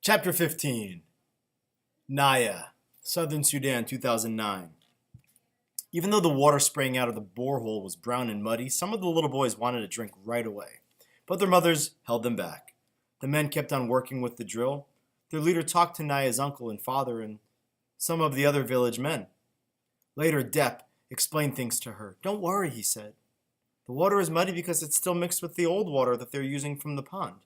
Chapter 15. Naya, Southern Sudan, 2009. Even though the water spraying out of the borehole was brown and muddy, some of the little boys wanted a drink right away. But their mothers held them back. The men kept on working with the drill. Their leader talked to Naya's uncle and father and some of the other village men. Later, Depp explained things to her. "Don't worry," he said. "The water is muddy because it's still mixed with the old water that they're using from the pond.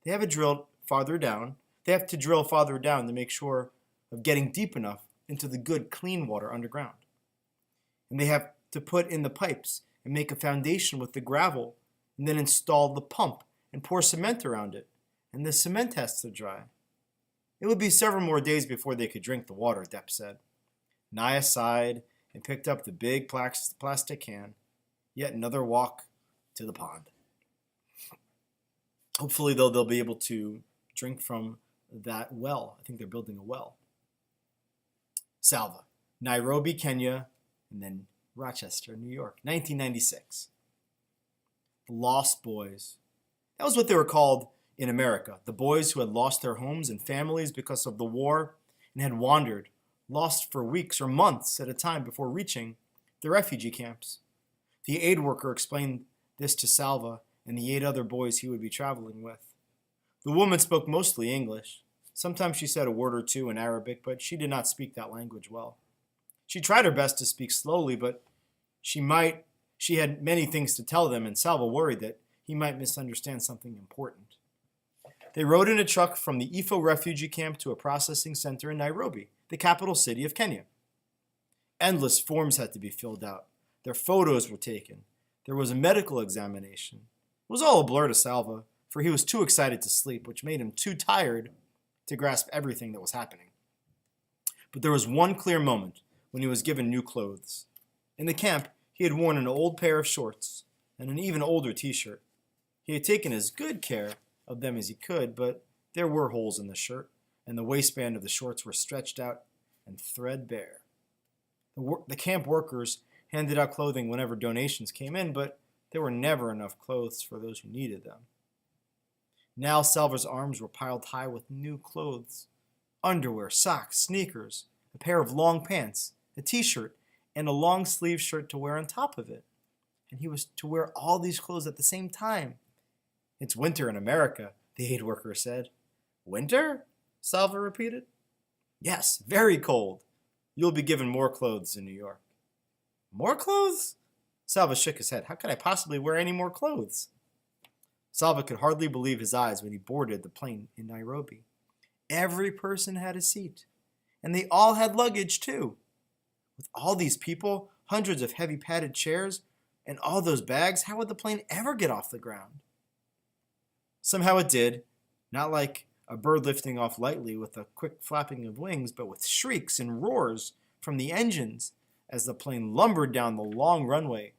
They have to drill farther down to make sure of getting deep enough into the good, clean water underground. And they have to put in the pipes and make a foundation with the gravel and then install the pump and pour cement around it. And the cement has to dry. It would be several more days before they could drink the water," Depp said. Naya sighed and picked up the big plastic can. Yet another walk to the pond. Hopefully, though, they'll be able to drink from that well. I think they're building a well. Salva, Nairobi, Kenya, and then Rochester, New York, 1996. The Lost Boys. That was what they were called in America. The boys who had lost their homes and families because of the war and had wandered, lost for weeks or months at a time before reaching the refugee camps. The aid worker explained this to Salva and the 8 other boys he would be traveling with. The woman spoke mostly English. Sometimes she said a word or two in Arabic, but she did not speak that language well. She tried her best to speak slowly, but she had many things to tell them, and Salva worried that he might misunderstand something important. They rode in a truck from the Ifo refugee camp to a processing center in Nairobi, the capital city of Kenya. Endless forms had to be filled out. Their photos were taken. There was a medical examination. It was all a blur to Salva, for he was too excited to sleep, which made him too tired to grasp everything that was happening. But there was one clear moment when he was given new clothes. In the camp, he had worn an old pair of shorts and an even older t-shirt. He had taken as good care of them as he could, but there were holes in the shirt, and the waistband of the shorts were stretched out and threadbare. The camp workers handed out clothing whenever donations came in, but there were never enough clothes for those who needed them. Now Salva's arms were piled high with new clothes. Underwear, socks, sneakers, a pair of long pants, a t-shirt, and a long-sleeve shirt to wear on top of it. And he was to wear all these clothes at the same time. "It's winter in America," the aid worker said. "Winter?" Salva repeated. "Yes, very cold. You'll be given more clothes in New York." "More clothes?" Salva shook his head. "How could I possibly wear any more clothes?" Salva could hardly believe his eyes when he boarded the plane in Nairobi. Every person had a seat, and they all had luggage too. With all these people, hundreds of heavy padded chairs, and all those bags, how would the plane ever get off the ground? Somehow it did, not like a bird lifting off lightly with a quick flapping of wings, but with shrieks and roars from the engines as the plane lumbered down the long runway,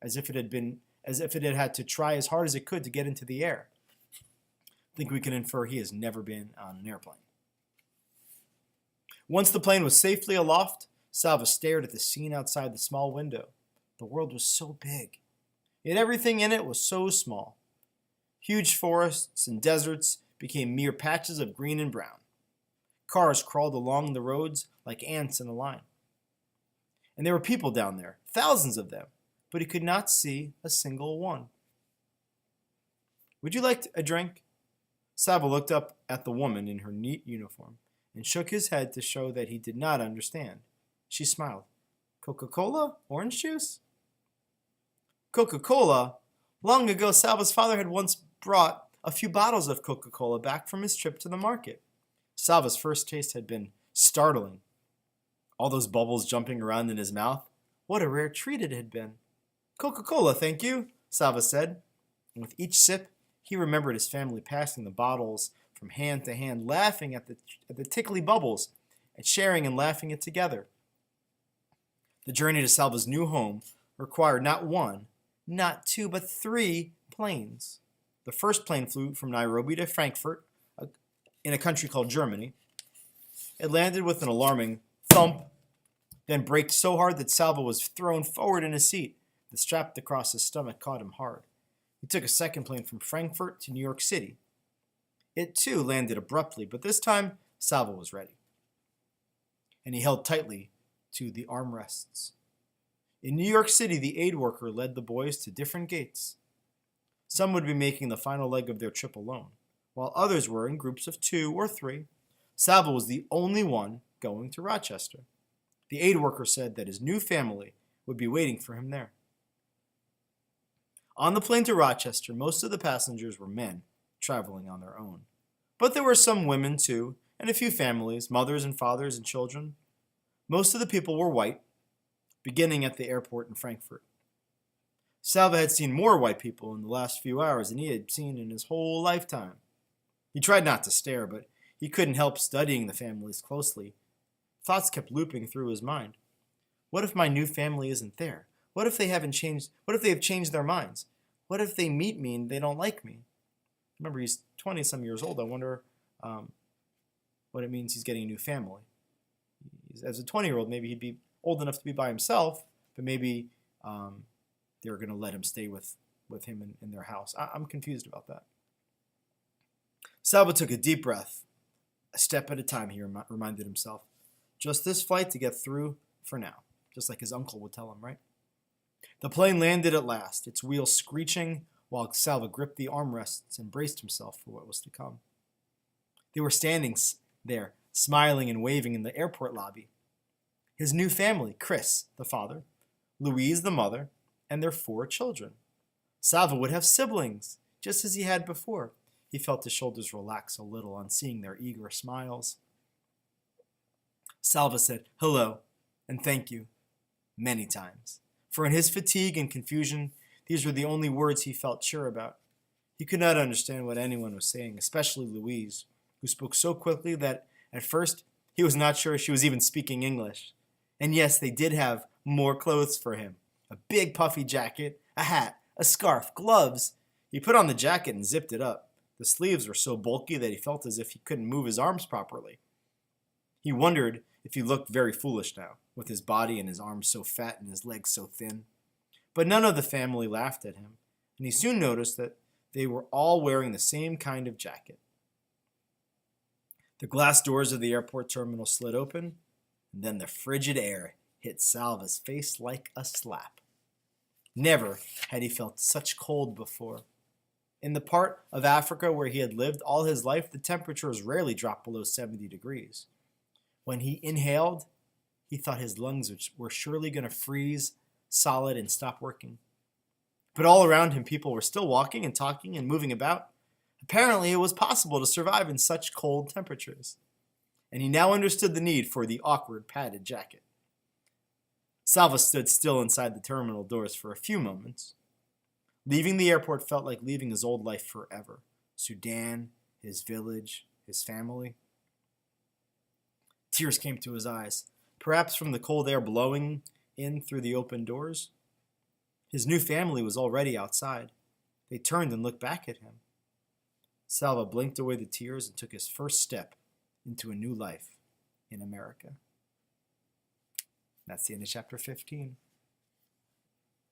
as if it had to try as hard as it could to get into the air. I think we can infer he has never been on an airplane. Once the plane was safely aloft, Salva stared at the scene outside the small window. The world was so big, yet everything in it was so small. Huge forests and deserts became mere patches of green and brown. Cars crawled along the roads like ants in a line. And there were people down there, thousands of them, but he could not see a single one. "Would you like a drink?" Salva looked up at the woman in her neat uniform and shook his head to show that he did not understand. She smiled. "Coca-Cola? Orange juice?" Coca-Cola? Long ago, Salva's father had once brought a few bottles of Coca-Cola back from his trip to the market. Salva's first taste had been startling. All those bubbles jumping around in his mouth. What a rare treat it had been. "Coca-Cola, thank you," Salva said. And with each sip, he remembered his family passing the bottles from hand to hand, laughing at the tickly bubbles, and sharing and laughing it together. The journey to Salva's new home required not one, not two, but 3 planes. The first plane flew from Nairobi to Frankfurt, in a country called Germany. It landed with an alarming thump, then braked so hard that Salva was thrown forward in his seat. The strap across his stomach caught him hard. He took a second plane from Frankfurt to New York City. It too landed abruptly, but this time Salvo was ready. And he held tightly to the armrests. In New York City, the aid worker led the boys to different gates. Some would be making the final leg of their trip alone, while others were in groups of 2 or 3. Salvo was the only one going to Rochester. The aid worker said that his new family would be waiting for him there. On the plane to Rochester, most of the passengers were men traveling on their own. But there were some women too, and a few families, mothers and fathers and children. Most of the people were white, beginning at the airport in Frankfurt. Salvo had seen more white people in the last few hours than he had seen in his whole lifetime. He tried not to stare, but he couldn't help studying the families closely. Thoughts kept looping through his mind. What if my new family isn't there? What if they haven't changed? What if they have changed their minds? What if they meet me and they don't like me? Remember, he's 20-some years old. I wonder what it means he's getting a new family. As a 20-year-old, maybe he'd be old enough to be by himself, but maybe they're going to let him stay with him in their house. I'm confused about that. Salvo took a deep breath. A step at a time, he reminded himself. Just this flight to get through for now, just like his uncle would tell him, right? The plane landed at last, its wheels screeching while Salvo gripped the armrests and braced himself for what was to come. They were standing there, smiling and waving in the airport lobby. His new family, Chris, the father, Louise, the mother, and their 4 children. Salvo would have siblings, just as he had before. He felt his shoulders relax a little on seeing their eager smiles. Salvo said hello and thank you many times, for in his fatigue and confusion, these were the only words he felt sure about. He could not understand what anyone was saying, especially Louise, who spoke so quickly that at first he was not sure she was even speaking English. And yes, they did have more clothes for him. A big puffy jacket, a hat, a scarf, gloves. He put on the jacket and zipped it up. The sleeves were so bulky that he felt as if he couldn't move his arms properly. He wondered if he looked very foolish now, with his body and his arms so fat and his legs so thin. But none of the family laughed at him, and he soon noticed that they were all wearing the same kind of jacket. The glass doors of the airport terminal slid open, and then the frigid air hit Salvo's face like a slap. Never had he felt such cold before. In the part of Africa where he had lived all his life, the temperatures rarely dropped below 70 degrees. When he inhaled, he thought his lungs were surely going to freeze solid and stop working. But all around him, people were still walking and talking and moving about. Apparently, it was possible to survive in such cold temperatures. And he now understood the need for the awkward padded jacket. Salvo stood still inside the terminal doors for a few moments. Leaving the airport felt like leaving his old life forever. Sudan, his village, his family. Tears came to his eyes, perhaps from the cold air blowing in through the open doors. His new family was already outside. They turned and looked back at him. Salvo blinked away the tears and took his first step into a new life in America. That's the end of chapter 15.